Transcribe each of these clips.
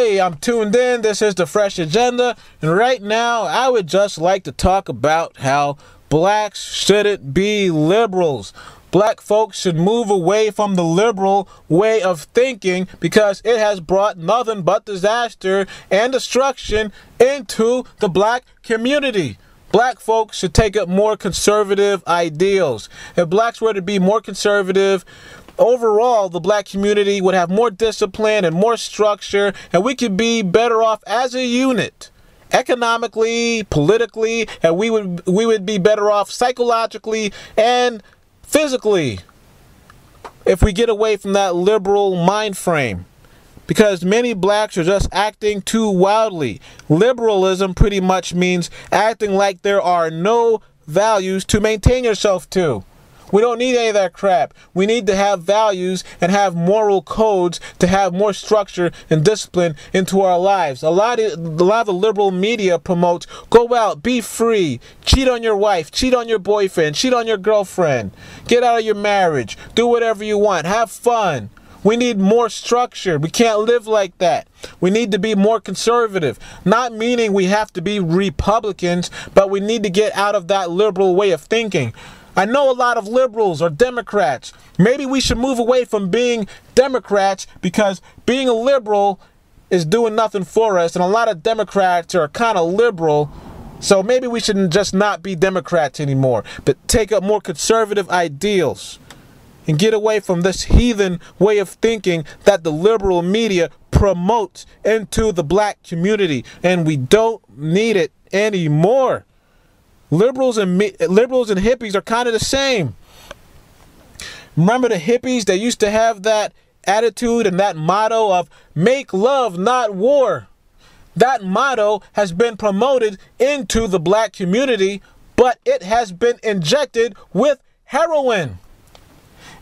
Hey, I'm tuned in. This is the Fresh Agenda. And right now, I would just like to talk about how blacks shouldn't be liberals. Black folks should move away from the liberal way of thinking because it has brought nothing but disaster and destruction into the black community. Black folks should take up more conservative ideals. If blacks were to be more conservative, overall, the black community would have more discipline and more structure, and we could be better off as a unit, economically, politically, and we would be better off psychologically and physically if we get away from that liberal mind frame. Because many blacks are just acting too wildly. Liberalism pretty much means acting like there are no values to maintain yourself to. We don't need any of that crap. We need to have values and have moral codes to have more structure and discipline into our lives. A lot of the liberal media promotes, go out, be free, cheat on your wife, cheat on your boyfriend, cheat on your girlfriend, get out of your marriage, do whatever you want, have fun. We need more structure. We can't live like that. We need to be more conservative. Not meaning we have to be Republicans, but we need to get out of that liberal way of thinking. I know a lot of liberals are Democrats. Maybe we should move away from being Democrats because being a liberal is doing nothing for us, and a lot of Democrats are kind of liberal. So maybe we should just not be Democrats anymore, but take up more conservative ideals and get away from this heathen way of thinking that the liberal media promotes into the black community, and we don't need it anymore. Liberals and hippies are kind of the same. Remember the hippies? They used to have that attitude and that motto of make love, not war. That motto has been promoted into the black community, but it has been injected with heroin.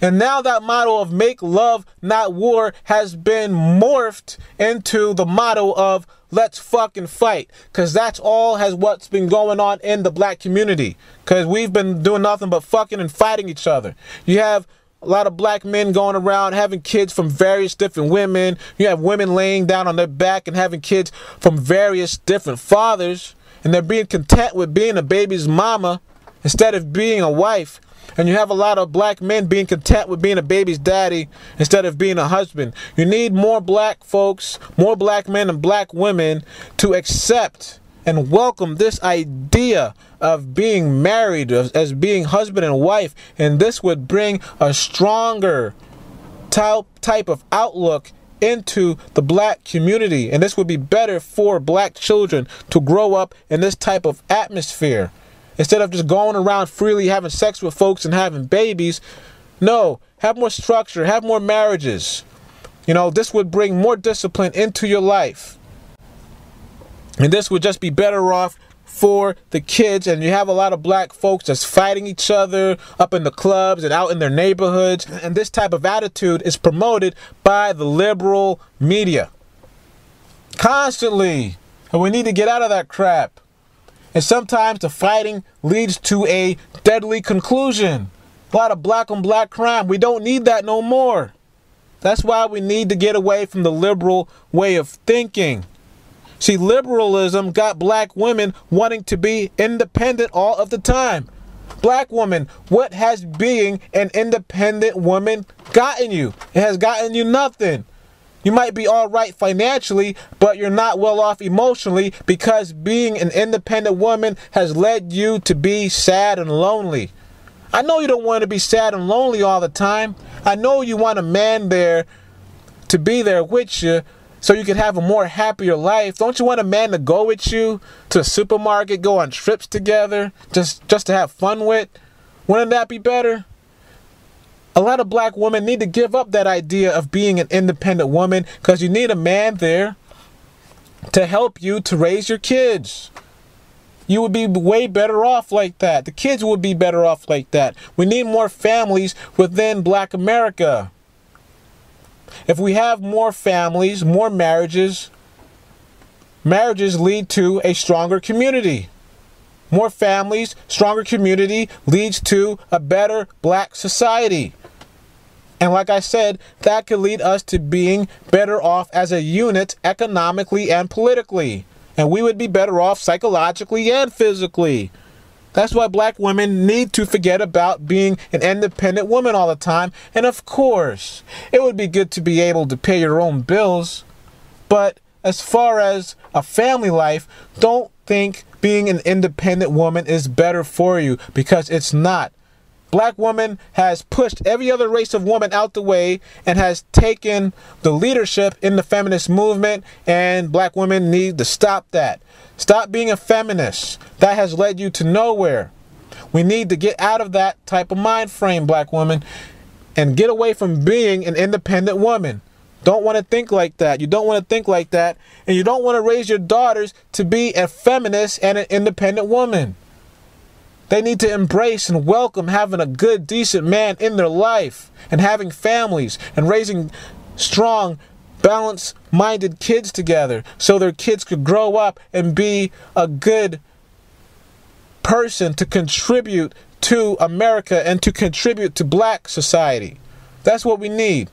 And now that motto of make love, not war has been morphed into the motto of let's fucking fight. Because that's all what's been going on in the black community. Because we've been doing nothing but fucking and fighting each other. You have a lot of black men going around having kids from various different women. You have women laying down on their back and having kids from various different fathers. And they're being content with being a baby's mama instead of being a wife. And you have a lot of black men being content with being a baby's daddy instead of being a husband. You need more black folks, more black men and black women to accept and welcome this idea of being married as being husband and wife. And this would bring a stronger type of outlook into the black community. And this would be better for black children to grow up in this type of atmosphere. Instead of just going around freely having sex with folks and having babies. No, have more structure, have more marriages. You know, this would bring more discipline into your life. And this would just be better off for the kids. And you have a lot of black folks that's fighting each other up in the clubs and out in their neighborhoods. And this type of attitude is promoted by the liberal media constantly. And we need to get out of that crap. And sometimes the fighting leads to a deadly conclusion. A lot of black on black crime. We don't need that no more. That's why we need to get away from the liberal way of thinking. See, liberalism got black women wanting to be independent all of the time. Black woman, what has being an independent woman gotten you? It has gotten you nothing. You might be all right financially, but you're not well off emotionally because being an independent woman has led you to be sad and lonely. I know you don't want to be sad and lonely all the time. I know you want a man there to be there with you so you can have a more happier life. Don't you want a man to go with you to a supermarket, go on trips together, just to have fun with? Wouldn't that be better? A lot of black women need to give up that idea of being an independent woman because you need a man there to help you to raise your kids. You would be way better off like that. The kids would be better off like that. We need more families within black America. If we have more families, more marriages lead to a stronger community. More families, stronger community leads to a better black society. And like I said, that could lead us to being better off as a unit economically and politically. And we would be better off psychologically and physically. That's why black women need to forget about being an independent woman all the time. And of course, it would be good to be able to pay your own bills. But as far as a family life, don't think being an independent woman is better for you, because it's not. Black woman has pushed every other race of woman out the way and has taken the leadership in the feminist movement, and black women need to stop that. Stop being a feminist. That has led you to nowhere. We need to get out of that type of mind frame, black women, and get away from being an independent woman. Don't want to think like that. You don't want to think like that, and you don't want to raise your daughters to be a feminist and an independent woman. They need to embrace and welcome having a good, decent man in their life, and having families, and raising strong, balanced-minded kids together so their kids could grow up and be a good person to contribute to America and to contribute to black society. That's what we need.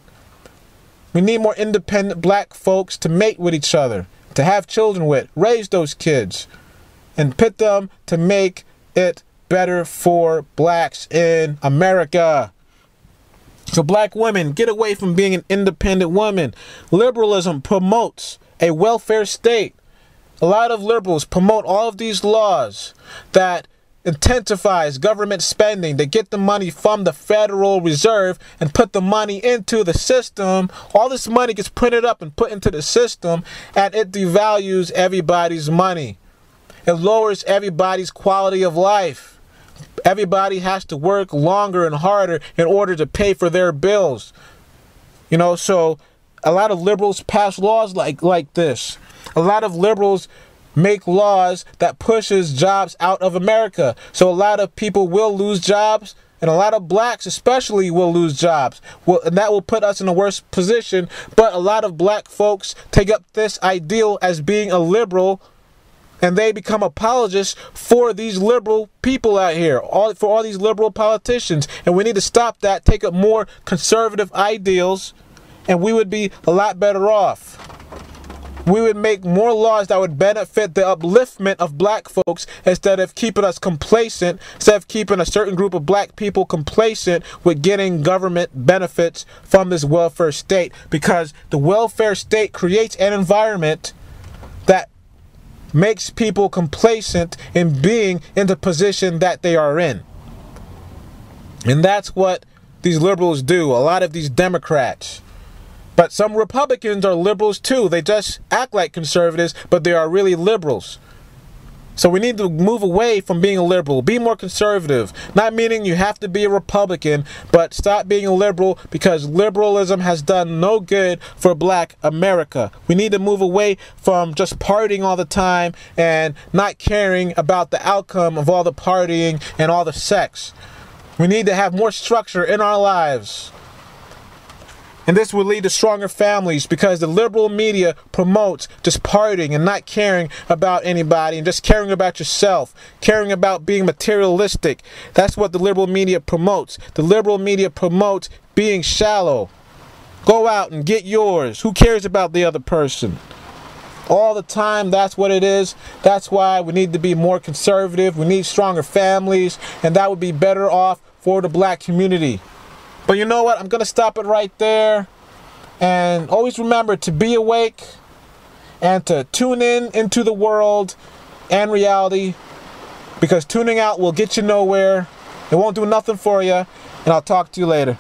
We need more independent black folks to mate with each other, to have children with, raise those kids, and put them to make it better for blacks in America. So black women, get away from being an independent woman. Liberalism promotes a welfare state. A lot of liberals promote all of these laws that intensifies government spending. They get the money from the Federal Reserve and put the money into the system. All this money gets printed up and put into the system, and it devalues everybody's money. It lowers everybody's quality of life. Everybody has to work longer and harder in order to pay for their bills. You know, so a lot of liberals pass laws like this. A lot of liberals make laws that pushes jobs out of America. So a lot of people will lose jobs, and a lot of blacks especially will lose jobs. Well, and that will put us in a worse position. But a lot of black folks take up this ideal as being a liberal, and they become apologists for these liberal people out here, for all these liberal politicians. And we need to stop that, take up more conservative ideals, and we would be a lot better off. We would make more laws that would benefit the upliftment of black folks instead of keeping us complacent, instead of keeping a certain group of black people complacent with getting government benefits from this welfare state. Because the welfare state creates an environment that makes people complacent in being in the position that they are in. And that's what these liberals do, a lot of these Democrats. But some Republicans are liberals too. They just act like conservatives, but they are really liberals. So we need to move away from being a liberal. Be more conservative. Not meaning you have to be a Republican, but stop being a liberal, because liberalism has done no good for black America. We need to move away from just partying all the time and not caring about the outcome of all the partying and all the sex. We need to have more structure in our lives. And this will lead to stronger families, because the liberal media promotes just partying and not caring about anybody and just caring about yourself, caring about being materialistic. That's what the liberal media promotes. The liberal media promotes being shallow. Go out and get yours. Who cares about the other person? All the time, that's what it is. That's why we need to be more conservative. We need stronger families, and that would be better off for the black community. But you know what? I'm going to stop it right there. And always remember to be awake and to tune in into the world and reality, because tuning out will get you nowhere. It won't do nothing for you. And I'll talk to you later.